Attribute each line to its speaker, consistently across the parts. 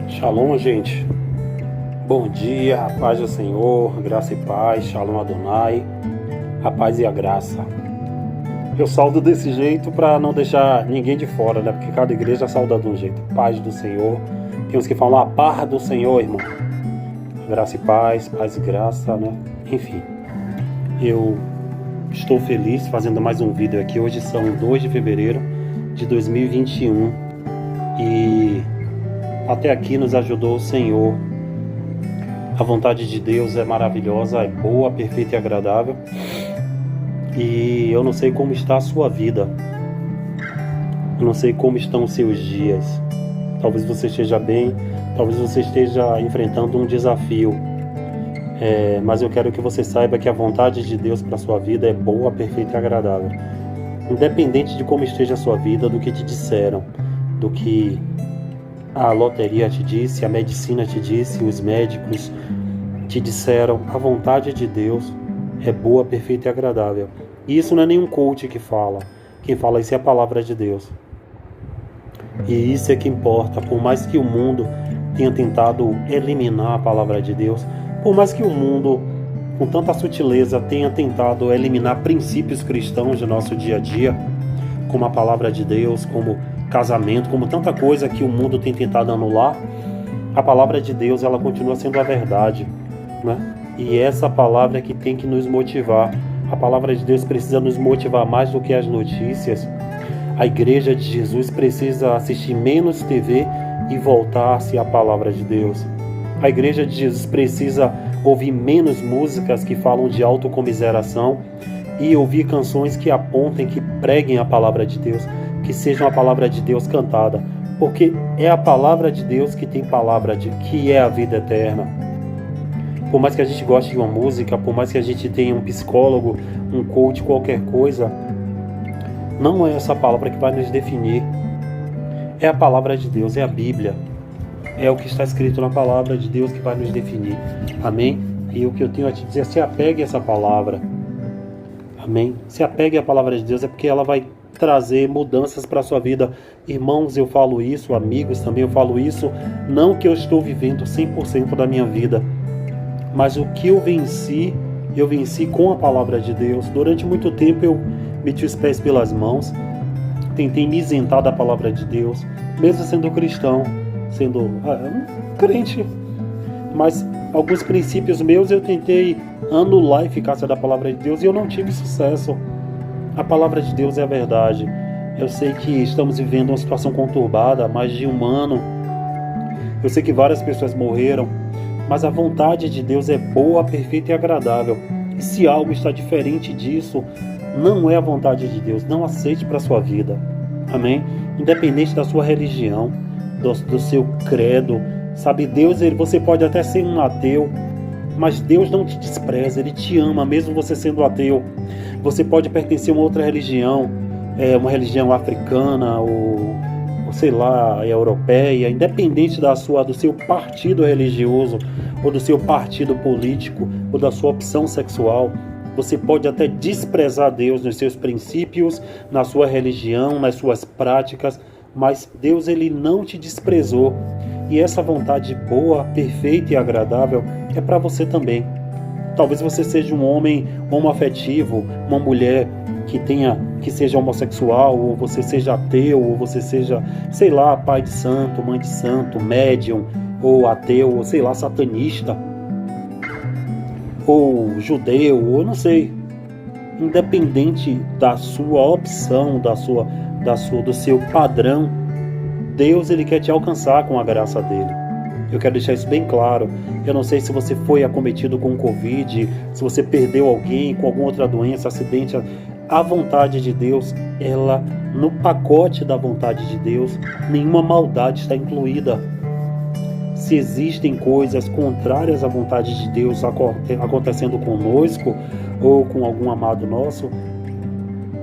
Speaker 1: Shalom, gente. Bom dia, a paz do Senhor, graça e paz, Shalom Adonai, a paz e a graça. Eu saldo desse jeito para não deixar ninguém de fora, né? Porque cada igreja salda de um jeito. Paz do Senhor. Tem uns que falam a paz do Senhor, irmão. Graça e paz, paz e graça, né? Enfim, eu estou feliz fazendo mais um vídeo aqui. Hoje são 2 de fevereiro de 2021 e até aqui nos ajudou o Senhor. A vontade de Deus é maravilhosa, é boa, perfeita e agradável. E eu não sei como está a sua vida. Eu não sei como estão os seus dias. Talvez você esteja bem, talvez você esteja enfrentando um desafio. Mas eu quero que você saiba que a vontade de Deus para a sua vida é boa, perfeita e agradável. Independente de como esteja a sua vida, do que te disseram, do que a loteria te disse, a medicina te disse, os médicos te disseram, a vontade de Deus é boa, perfeita e agradável. E isso não é nenhum coach que fala. Quem fala isso é a palavra de Deus. E isso é que importa. Por mais que o mundo tenha tentado eliminar a palavra de Deus, por mais que o mundo, com tanta sutileza, tenha tentado eliminar princípios cristãos do nosso dia a dia, como a palavra de Deus, como casamento, como tanta coisa que o mundo tem tentado anular, a palavra de Deus, ela continua sendo a verdade, né? E essa palavra é que tem que nos motivar. A palavra de Deus precisa nos motivar mais do que as notícias. A igreja de Jesus precisa assistir menos TV e voltar-se à palavra de Deus. A igreja de Jesus precisa ouvir menos músicas que falam de autocomiseração e ouvir canções que apontem, que preguem a palavra de Deus, que sejam a palavra de Deus cantada, porque é a palavra de Deus que tem que é a vida eterna. Por mais que a gente goste de uma música, por mais que a gente tenha um psicólogo, um coach, qualquer coisa, não é essa palavra que vai nos definir. É a palavra de Deus, é a Bíblia. É o que está escrito na palavra de Deus que vai nos definir. Amém? E o que eu tenho a te dizer é: se apegue a essa palavra. Amém? Se apegue à palavra de Deus, é porque ela vai trazer mudanças para a sua vida. Irmãos, eu falo isso, amigos também eu falo isso, não que eu estou vivendo 100% da minha vida, mas o que eu venci com a palavra de Deus. Durante muito tempo eu meti os pés pelas mãos, tentei me isentar da palavra de Deus, mesmo sendo cristão, sendo um crente, mas alguns princípios meus eu tentei anular a eficácia da palavra de Deus e eu não tive sucesso. A palavra de Deus é a verdade. Eu sei que estamos vivendo uma situação conturbada há mais de um ano. Eu sei que várias pessoas morreram, mas a vontade de Deus é boa, perfeita e agradável. E se algo está diferente disso, não é a vontade de Deus. Não aceite para a sua vida. Amém? Independente da sua religião, do seu credo. Sabe, Deus, você pode até ser um ateu, mas Deus não te despreza, Ele te ama, mesmo você sendo ateu. Você pode pertencer a uma outra religião, uma religião africana ou sei lá, europeia, independente do seu partido religioso, ou do seu partido político, ou da sua opção sexual. Você pode até desprezar Deus nos seus princípios, na sua religião, nas suas práticas, mas Deus, Ele não te desprezou. E essa vontade boa, perfeita e agradável é para você também. Talvez você seja um homem homoafetivo, uma mulher que seja homossexual, ou você seja ateu, ou você seja, sei lá, pai de santo, mãe de santo, médium, ou ateu, ou sei lá, satanista, ou judeu, ou não sei. Independente da sua opção, do seu padrão, Deus, Ele quer te alcançar com a graça dEle. Eu quero deixar isso bem claro. Eu não sei se você foi acometido com Covid, se você perdeu alguém com alguma outra doença, acidente. A vontade de Deus, no pacote da vontade de Deus, nenhuma maldade está incluída. Se existem coisas contrárias à vontade de Deus acontecendo conosco ou com algum amado nosso,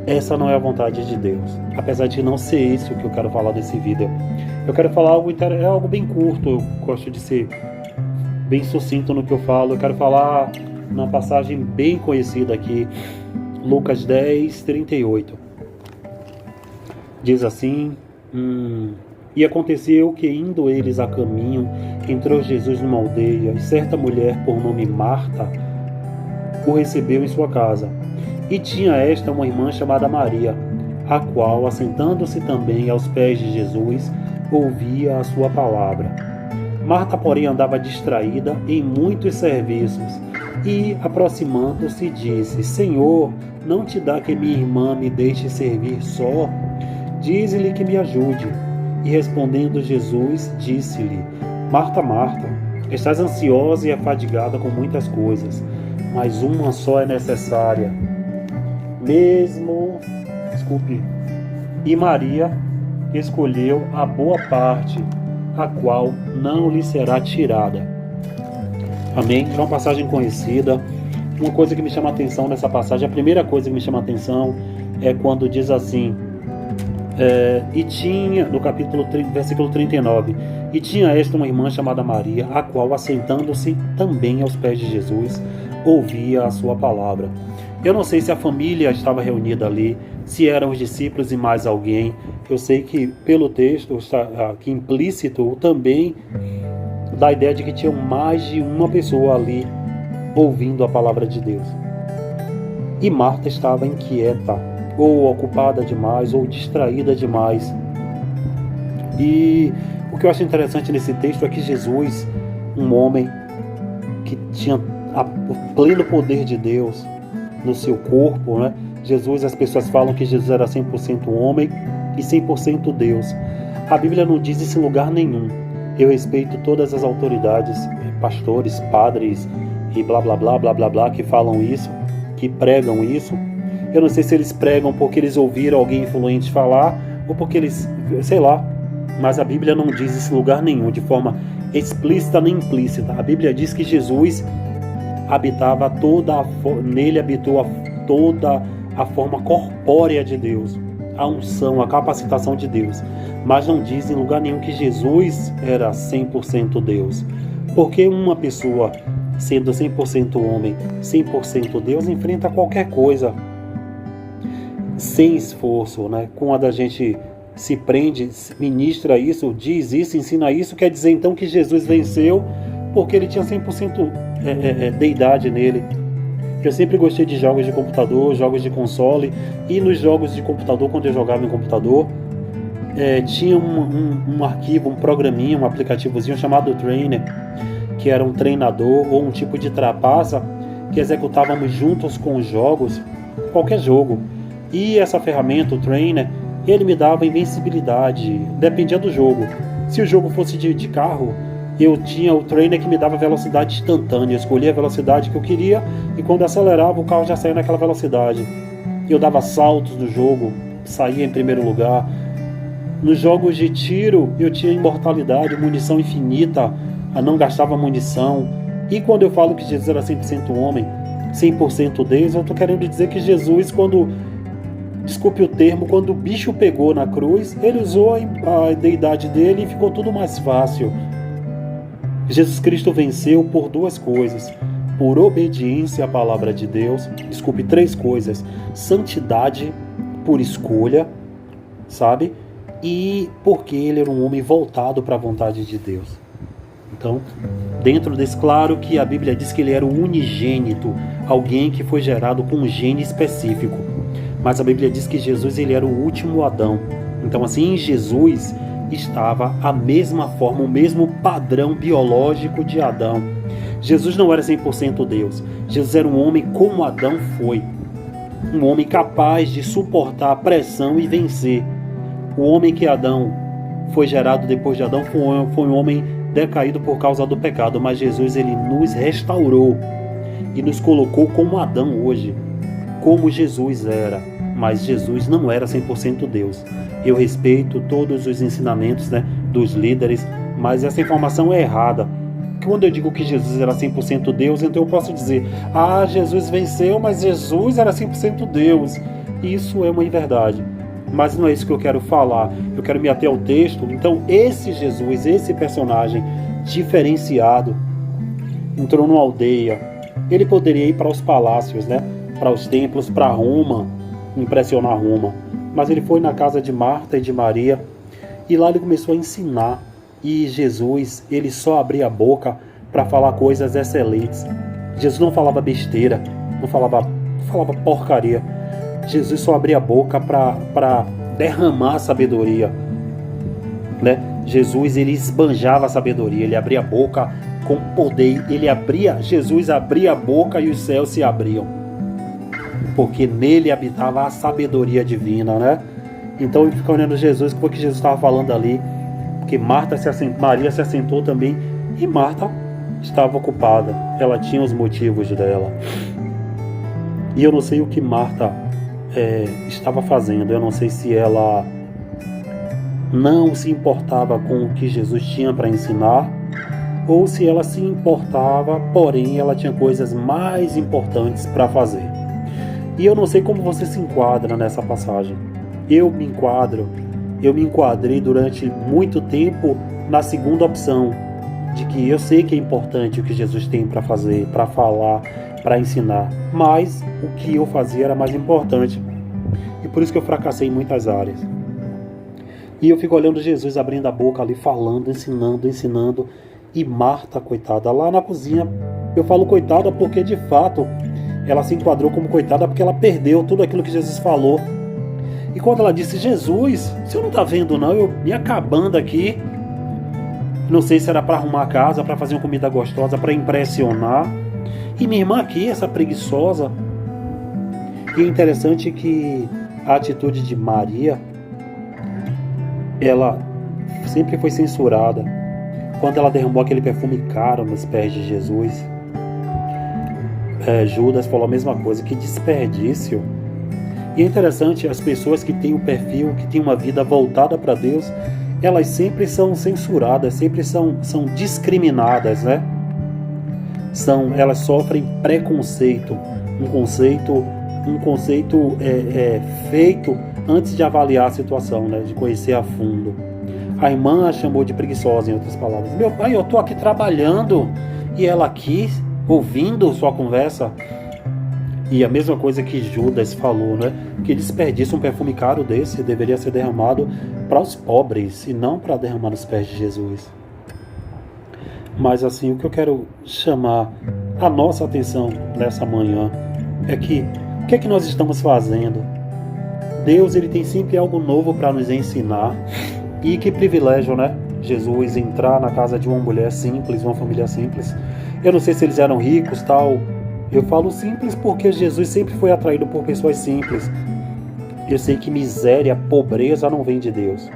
Speaker 1: essa não é a vontade de Deus. Apesar de não ser isso que eu quero falar desse vídeo. Eu quero falar algo bem curto. Eu gosto de ser bem sucinto no que eu falo. Eu quero falar numa passagem bem conhecida aqui, Lucas 10, 38. Diz assim: E aconteceu que, indo eles a caminho, entrou Jesus numa aldeia, e certa mulher, por nome Marta, o recebeu em sua casa. E tinha esta uma irmã chamada Maria, a qual, assentando-se também aos pés de Jesus, ouvia a sua palavra. Marta, porém, andava distraída em muitos serviços, e, aproximando-se, disse: Senhor, não te dá que minha irmã me deixe servir só? Dize-lhe que me ajude. E respondendo Jesus, disse-lhe: Marta, Marta, estás ansiosa e afadigada com muitas coisas, mas uma só é necessária. E Maria escolheu a boa parte, a qual não lhe será tirada. Amém? É uma passagem conhecida. Uma coisa que me chama a atenção nessa passagem, a primeira coisa que me chama a atenção é quando diz assim, e tinha, no capítulo 30, versículo 39, e tinha esta uma irmã chamada Maria, a qual, assentando-se também aos pés de Jesus, ouvia a sua palavra. Eu não sei se a família estava reunida ali, se eram os discípulos e mais alguém. Eu sei que pelo texto está aqui implícito também da ideia de que tinha mais de uma pessoa ali ouvindo a palavra de Deus. E Marta estava inquieta, ou ocupada demais, ou distraída demais. E o que eu acho interessante nesse texto é que Jesus, um homem que tinha o pleno poder de Deus no seu corpo, né? Jesus, as pessoas falam que Jesus era 100% homem e 100% Deus. A Bíblia não diz isso em lugar nenhum. Eu respeito todas as autoridades, pastores, padres e blá blá blá blá blá blá que falam isso, que pregam isso. Eu não sei se eles pregam porque eles ouviram alguém influente falar ou porque eles, sei lá, mas a Bíblia não diz isso em lugar nenhum, de forma explícita nem implícita. A Bíblia diz que Jesus habitava nele habitou toda a forma corpórea de Deus, a unção, a capacitação de Deus, mas não diz em lugar nenhum que Jesus era 100% Deus, porque uma pessoa sendo 100% homem, 100% Deus, enfrenta qualquer coisa sem esforço, né? Quando a gente se prende, ministra isso, diz isso, ensina isso, quer dizer então que Jesus venceu porque ele tinha 100% deidade nele. Eu sempre gostei de jogos de computador, jogos de console, e nos jogos de computador, quando eu jogava em computador, tinha um arquivo, um programinha, um aplicativozinho chamado Trainer, que era um treinador ou um tipo de trapaça que executávamos juntos com os jogos, qualquer jogo. E essa ferramenta, o Trainer, ele me dava invencibilidade, dependia do jogo. Se o jogo fosse de carro, eu tinha o Trainer que me dava velocidade instantânea. Eu escolhia a velocidade que eu queria e quando acelerava o carro já saía naquela velocidade. Eu dava saltos no jogo, saía em primeiro lugar. Nos jogos de tiro eu tinha imortalidade, munição infinita, não gastava munição. E quando eu falo que Jesus era 100% homem, 100% Deus, eu estou querendo dizer que Jesus, desculpe o termo, quando o bicho pegou na cruz, ele usou a deidade dele e ficou tudo mais fácil. Jesus Cristo venceu por duas coisas: por obediência à palavra de Deus, três coisas: santidade por escolha, sabe? E porque ele era um homem voltado para a vontade de Deus. Então, dentro desse, claro que a Bíblia diz que ele era o unigênito, alguém que foi gerado com um gene específico. Mas a Bíblia diz que Jesus ele era o último Adão. Então, assim, em Jesus estava a mesma forma, o mesmo padrão biológico de Adão. Jesus não era 100% Deus. Jesus era um homem como Adão foi. Um homem capaz de suportar a pressão e vencer. O homem que Adão foi gerado depois de Adão foi um homem decaído por causa do pecado. Mas Jesus ele nos restaurou e nos colocou como Adão hoje, como Jesus era. Mas Jesus não era 100% Deus. Eu respeito todos os ensinamentos, né, dos líderes, mas essa informação é errada. Quando eu digo que Jesus era 100% Deus, então eu posso dizer: Jesus venceu, mas Jesus era 100% Deus. Isso é uma inverdade. Mas não é isso que eu quero falar. Eu quero me ater ao texto. Então esse Jesus, esse personagem diferenciado, entrou numa aldeia. Ele poderia ir para os palácios, né, para os templos, para Roma, impressionar Roma, mas ele foi na casa de Marta e de Maria, E lá ele começou a ensinar. E Jesus, ele só abria a boca para falar coisas excelentes. Jesus não falava besteira, não falava porcaria. Jesus só abria a boca para derramar sabedoria, né? Jesus, ele esbanjava a sabedoria, ele abria a boca com poder, Jesus abria a boca e os céus se abriam, porque nele habitava a sabedoria divina, né? Então eu fico olhando Jesus, o que Jesus estava falando ali, porque Maria se assentou também, e Marta estava ocupada, ela tinha os motivos dela, e eu não sei o que Marta estava fazendo, eu não sei se ela não se importava com o que Jesus tinha para ensinar, ou se ela se importava, porém ela tinha coisas mais importantes para fazer. E eu não sei como você se enquadra nessa passagem. Eu me enquadrei durante muito tempo na segunda opção, de que eu sei que é importante o que Jesus tem para fazer, para falar, para ensinar, mas o que eu fazia era mais importante. E por isso que eu fracassei em muitas áreas. E eu fico olhando Jesus abrindo a boca ali, falando, ensinando. E Marta, coitada, lá na cozinha, eu falo coitada porque de fato ela se enquadrou como coitada porque ela perdeu tudo aquilo que Jesus falou. E quando ela disse, Jesus, o senhor não está vendo não, eu me acabando aqui, não sei se era para arrumar a casa, para fazer uma comida gostosa, para impressionar, e minha irmã aqui, essa preguiçosa. E é interessante que a atitude de Maria, ela sempre foi censurada. Quando ela derramou aquele perfume caro nos pés de Jesus, Judas falou a mesma coisa, que desperdício. E é interessante, as pessoas que têm o perfil, que têm uma vida voltada para Deus, elas sempre são censuradas, sempre são discriminadas, né? Elas sofrem preconceito, um conceito feito antes de avaliar a situação, né? De conhecer a fundo. A irmã a chamou de preguiçosa, em outras palavras. Meu pai, eu estou aqui trabalhando e ela aqui ouvindo sua conversa. E a mesma coisa que Judas falou, né? Que desperdício, um perfume caro desse deveria ser derramado para os pobres e não para derramar nos pés de Jesus. Mas assim, o que eu quero chamar a nossa atenção nessa manhã é que o que é que nós estamos fazendo? Deus, ele tem sempre algo novo para nos ensinar. E que privilégio, né? Jesus entrar na casa de uma mulher simples, uma família simples. Eu não sei se eles eram ricos, tal. Eu falo simples porque Jesus sempre foi atraído por pessoas simples. Eu sei que miséria, pobreza não vem de Deus.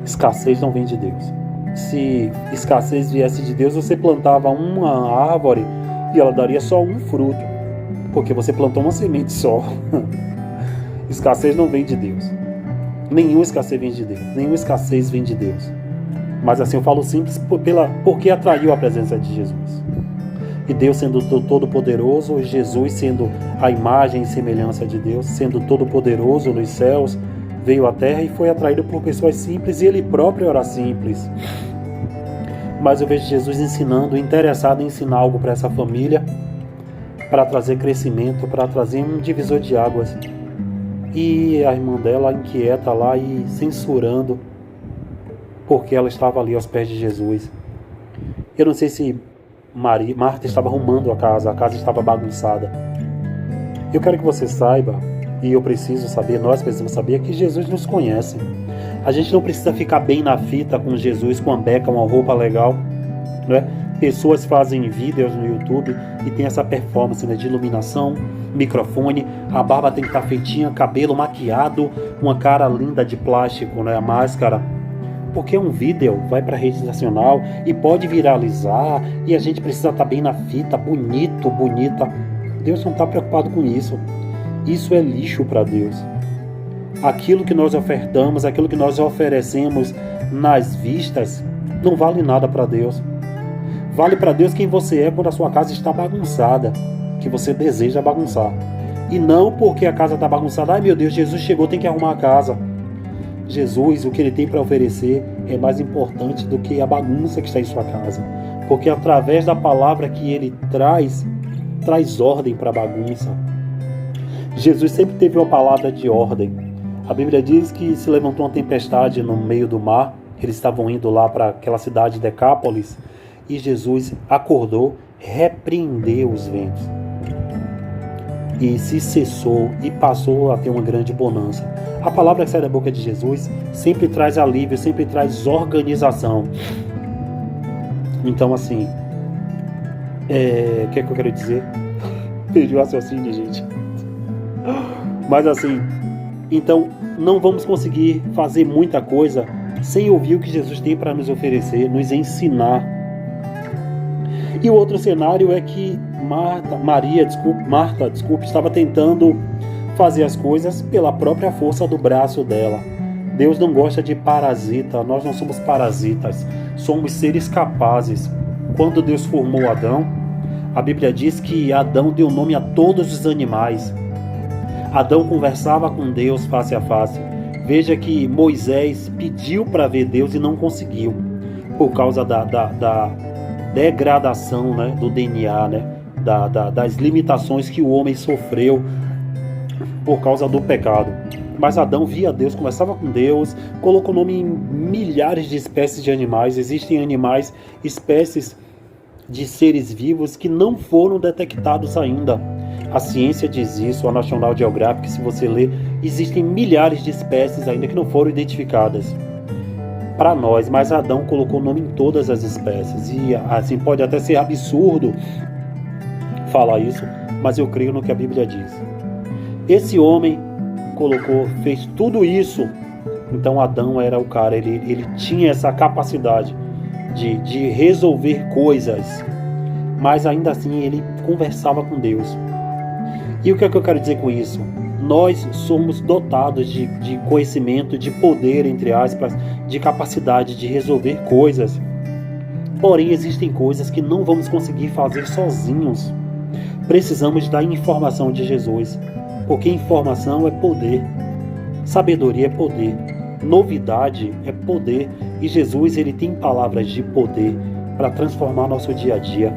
Speaker 1: Escassez não vem de Deus. Se escassez viesse de Deus, você plantava uma árvore e ela daria só um fruto, porque você plantou uma semente só. Escassez não vem de Deus. Nenhuma escassez vem de Deus. Nenhuma escassez vem de Deus. Mas assim eu falo simples porque atraiu a presença de Jesus. E Deus sendo todo-poderoso, Jesus sendo a imagem e semelhança de Deus, sendo todo-poderoso nos céus, veio à terra e foi atraído por pessoas simples, e ele próprio era simples. Mas eu vejo Jesus ensinando, interessado em ensinar algo para essa família, para trazer crescimento, para trazer um divisor de águas. E a irmã dela inquieta lá e censurando, porque ela estava ali aos pés de Jesus. Eu não sei se Marta estava arrumando a casa estava bagunçada. Eu quero que você saiba, e eu preciso saber, nós precisamos saber, que Jesus nos conhece. A gente não precisa ficar bem na fita com Jesus, com a beca, uma roupa legal, né? Pessoas fazem vídeos no YouTube e tem essa performance, né, de iluminação, microfone, a barba tem que estar feitinha, cabelo maquiado, uma cara linda de plástico, né, a máscara. Porque um vídeo vai para a rede nacional e pode viralizar, e a gente precisa estar bem na fita, bonito, bonita. Deus não está preocupado com isso. Isso é lixo para Deus. Aquilo que nós ofertamos, aquilo que nós oferecemos nas vistas, não vale nada para Deus. Vale para Deus quem você é quando a sua casa está bagunçada, que você deseja bagunçar. E não porque a casa está bagunçada, ai meu Deus, Jesus chegou, tem que arrumar a casa. Jesus, o que ele tem para oferecer é mais importante do que a bagunça que está em sua casa. Porque através da palavra que ele traz ordem para a bagunça. Jesus sempre teve uma palavra de ordem. A Bíblia diz que se levantou uma tempestade no meio do mar. Eles estavam indo lá para aquela cidade de Decápolis e Jesus acordou, repreendeu os ventos e se cessou e passou a ter uma grande bonança. A palavra que sai da boca de Jesus sempre traz alívio, sempre traz organização. Então, assim, o que é que eu quero dizer? Perdi o raciocínio, gente. Mas assim, então não vamos conseguir fazer muita coisa sem ouvir o que Jesus tem para nos oferecer, nos ensinar. E o outro cenário é que Marta, estava tentando fazer as coisas pela própria força do braço dela. Deus não gosta de parasita, nós não somos parasitas, somos seres capazes. Quando Deus formou Adão, a Bíblia diz que Adão deu nome a todos os animais. Adão conversava com Deus face a face. Veja que Moisés pediu para ver Deus e não conseguiu, por causa da degradação, né, do DNA, né, das limitações que o homem sofreu por causa do pecado. Mas Adão via Deus, conversava com Deus, colocou nome em milhares de espécies de animais. Existem animais, espécies de seres vivos que não foram detectados ainda. A ciência diz isso, a National Geographic, se você ler, existem milhares de espécies ainda que não foram identificadas para nós, mas Adão colocou nome em todas as espécies. E assim, pode até ser absurdo falar isso, mas eu creio no que a Bíblia diz. Esse homem fez tudo isso. Então Adão era o cara, ele tinha essa capacidade de resolver coisas, mas ainda assim ele conversava com Deus. E o que é que eu quero dizer com isso? Nós somos dotados de conhecimento, de poder, entre aspas, de capacidade de resolver coisas. Porém, existem coisas que não vamos conseguir fazer sozinhos. Precisamos da informação de Jesus, porque informação é poder, sabedoria é poder, novidade é poder, e Jesus, ele tem palavras de poder para transformar nosso dia a dia.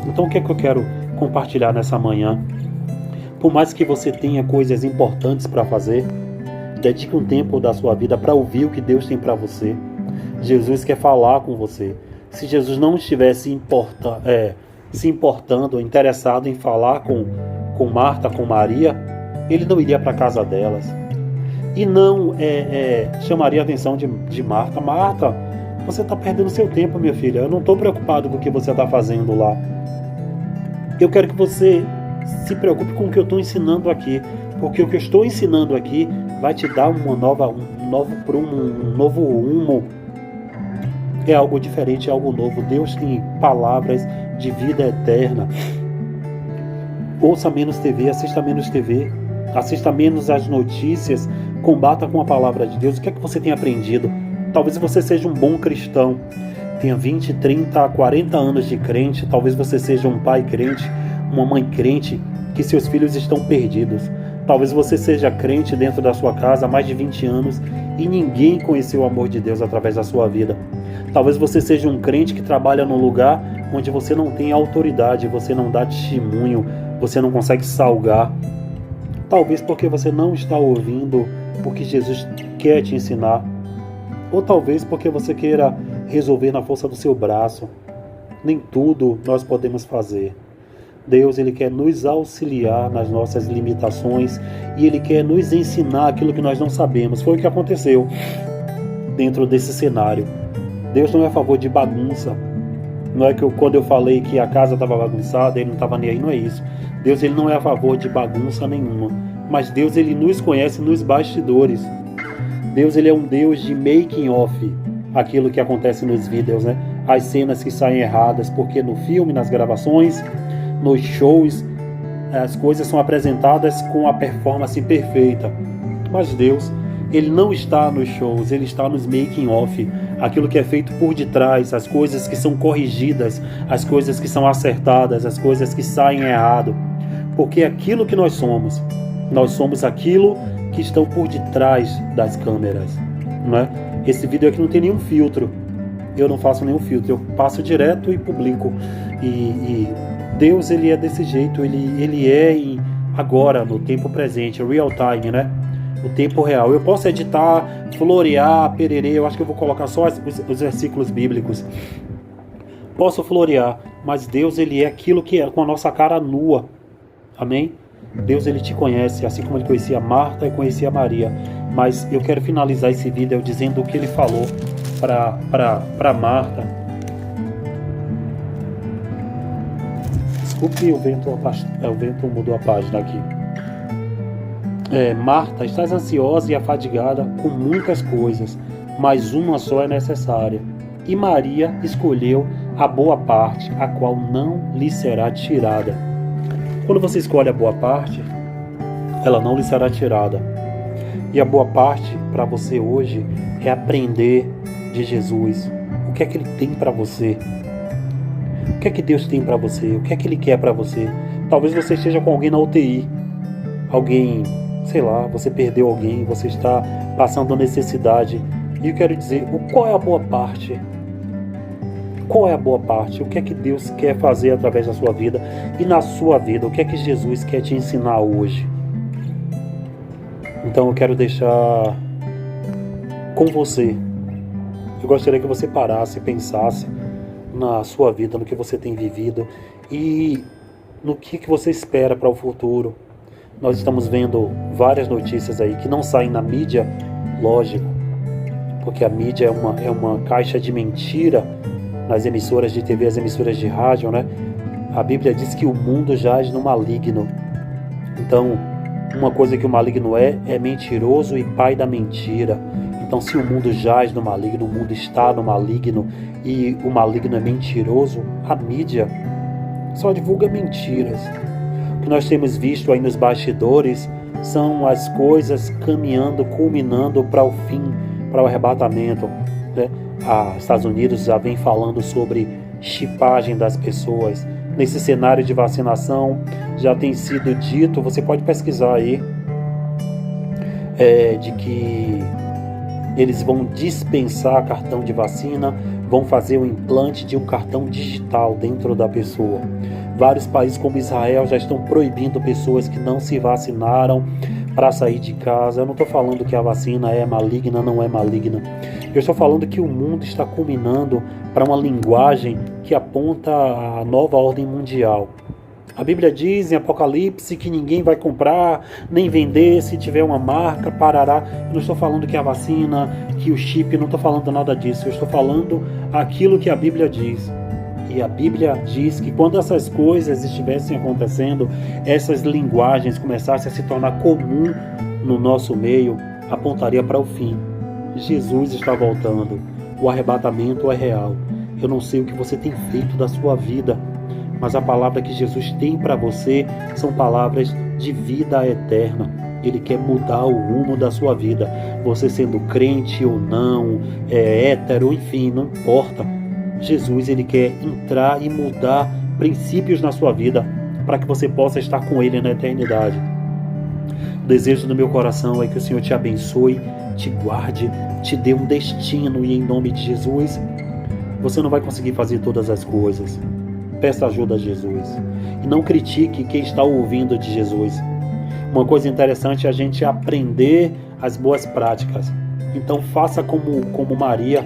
Speaker 1: Então, o que é que eu quero compartilhar nessa manhã? Por mais que você tenha coisas importantes para fazer, dedique um tempo da sua vida para ouvir o que Deus tem para você. Jesus quer falar com você. Se Jesus não estivesse se importando, interessado em falar com Marta, com Maria, ele não iria para a casa delas. E não chamaria a atenção de Marta. Marta, você está perdendo seu tempo, minha filha. Eu não estou preocupado com o que você está fazendo lá. Eu quero que você se preocupe com o que eu estou ensinando aqui, porque o que eu estou ensinando aqui vai te dar um novo rumo. É algo diferente, é algo novo. Deus tem palavras de vida eterna. Ouça menos TV, assista menos TV, assista menos as notícias, combata com a palavra de Deus. O que é que você tem aprendido? Talvez você seja um bom cristão, tenha 20, 30, 40 anos de crente, talvez você seja um pai crente, uma mãe crente, que seus filhos estão perdidos. Talvez você seja crente dentro da sua casa há mais de 20 anos e ninguém conheceu o amor de Deus através da sua vida. Talvez você seja um crente que trabalha num lugar onde você não tem autoridade, você não dá testemunho, você não consegue salgar. Talvez porque você não está ouvindo o que Jesus quer te ensinar. Ou talvez porque você queira resolver na força do seu braço. Nem tudo nós podemos fazer. Deus, ele quer nos auxiliar nas nossas limitações e ele quer nos ensinar aquilo que nós não sabemos. Foi o que aconteceu dentro desse cenário. Deus não é a favor de bagunça. Não é que quando eu falei que a casa estava bagunçada, ele não estava nem aí, não é isso. Deus, ele não é a favor de bagunça nenhuma. Mas Deus, ele nos conhece nos bastidores. Deus, ele é um Deus de making off, aquilo que acontece nos vídeos, né? As cenas que saem erradas, porque no filme, nas gravações, nos shows, as coisas são apresentadas com a performance perfeita. Mas Deus, ele não está nos shows, ele está nos making off, aquilo que é feito por detrás, as coisas que são corrigidas, as coisas que são acertadas, as coisas que saem errado. Porque aquilo que nós somos aquilo que estão por detrás das câmeras, não é? Esse vídeo aqui não tem nenhum filtro, eu não faço nenhum filtro, eu passo direto e publico. E Deus, ele é desse jeito, ele é agora, no tempo presente, real time, né? o tempo real. Eu posso editar, florear, pererê, eu acho que eu vou colocar só os versículos bíblicos. Posso florear, mas Deus, ele é aquilo que é com a nossa cara nua. Amém? Deus, ele te conhece, assim como ele conhecia Marta e conhecia Maria. Mas eu quero finalizar esse vídeo dizendo o que ele falou para Marta. Desculpe, o vento mudou a página aqui. Marta, estás ansiosa e afadigada com muitas coisas, mas uma só é necessária. E Maria escolheu a boa parte, a qual não lhe será tirada. Quando você escolhe a boa parte, ela não lhe será tirada. E a boa parte para você hoje é aprender de Jesus. O que é que ele tem para você? O que é que Deus tem para você? O que é que ele quer para você? Talvez você esteja com alguém na UTI. Alguém, sei lá, você perdeu alguém, você está passando necessidade. E eu quero dizer, qual é a boa parte? Qual é a boa parte? O que é que Deus quer fazer através da sua vida e na sua vida? O que é que Jesus quer te ensinar hoje? Então eu quero deixar com você. Eu gostaria que você parasse e pensasse na sua vida, no que você tem vivido e no que você espera para o futuro. Nós estamos vendo várias notícias aí que não saem na mídia, lógico, porque a mídia é uma caixa de mentira nas emissoras de TV, as emissoras de rádio, né? A Bíblia diz que o mundo jaz no maligno. Então, uma coisa que o maligno é mentiroso e pai da mentira. Então, se o mundo jaz no maligno, o mundo está no maligno e o maligno é mentiroso, a mídia só divulga mentiras. O que nós temos visto aí nos bastidores são as coisas caminhando, culminando para o fim, para o arrebatamento, né? Os Estados Unidos já vem falando sobre chipagem das pessoas. Nesse cenário de vacinação já tem sido dito, você pode pesquisar aí, de que eles vão dispensar cartão de vacina, vão fazer o implante de um cartão digital dentro da pessoa. Vários países como Israel já estão proibindo pessoas que não se vacinaram para sair de casa. Eu não estou falando que a vacina é maligna, não é maligna. Eu estou falando que o mundo está culminando para uma linguagem que aponta a nova ordem mundial. A Bíblia diz em Apocalipse que ninguém vai comprar nem vender se tiver uma marca, parará. Eu não estou falando que a vacina, que o chip, não estou falando nada disso. Eu estou falando aquilo que a Bíblia diz. E a Bíblia diz que quando essas coisas estivessem acontecendo, essas linguagens começassem a se tornar comum no nosso meio, apontaria para o fim. Jesus está voltando. O arrebatamento é real. Eu não sei o que você tem feito da sua vida, mas a palavra que Jesus tem para você são palavras de vida eterna. Ele quer mudar o rumo da sua vida. Você sendo crente ou não, hétero, enfim, não importa. Jesus, ele quer entrar e mudar princípios na sua vida para que você possa estar com ele na eternidade. O desejo do meu coração é que o Senhor te abençoe, te guarde, te dê um destino e em nome de Jesus, você não vai conseguir fazer todas as coisas. Peça ajuda a Jesus e não critique quem está ouvindo de Jesus. Uma coisa interessante é a gente aprender as boas práticas. Então faça como Maria,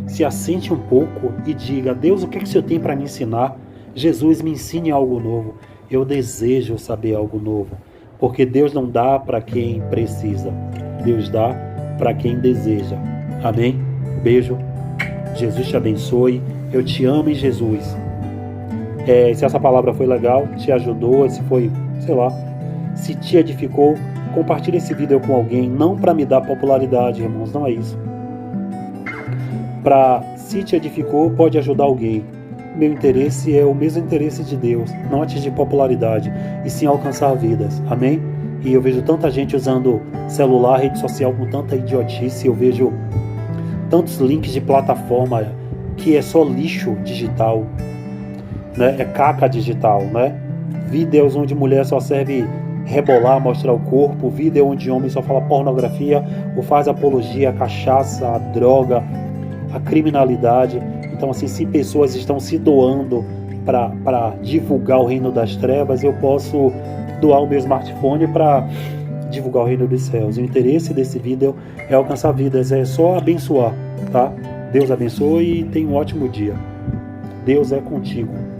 Speaker 1: se assente um pouco e diga: Deus, o que o Senhor tem para me ensinar? Jesus, me ensine algo novo. Eu desejo saber algo novo, porque Deus não dá para quem precisa, Deus dá para quem deseja. Amém? Beijo, Jesus te abençoe, eu te amo em Jesus. Se essa palavra foi legal, te ajudou, se foi, sei lá, se te edificou, compartilhe esse vídeo com alguém, não para me dar popularidade, irmãos, não é isso. Se te edificou, pode ajudar alguém. Meu interesse é o mesmo interesse de Deus, não atingir popularidade, e sim alcançar vidas. Amém? E eu vejo tanta gente usando celular, rede social com tanta idiotice, eu vejo tantos links de plataforma que é só lixo digital, né? É caca digital, né? Vídeos onde mulher só serve rebolar, mostrar o corpo, vídeo onde homem só fala pornografia ou faz apologia à cachaça, à droga, à criminalidade. Então, assim, se pessoas estão se doando para divulgar o reino das trevas, eu posso doar o meu smartphone para divulgar o reino dos céus. O interesse desse vídeo é alcançar vidas, é só abençoar, tá? Deus abençoe e tenha um ótimo dia. Deus é contigo.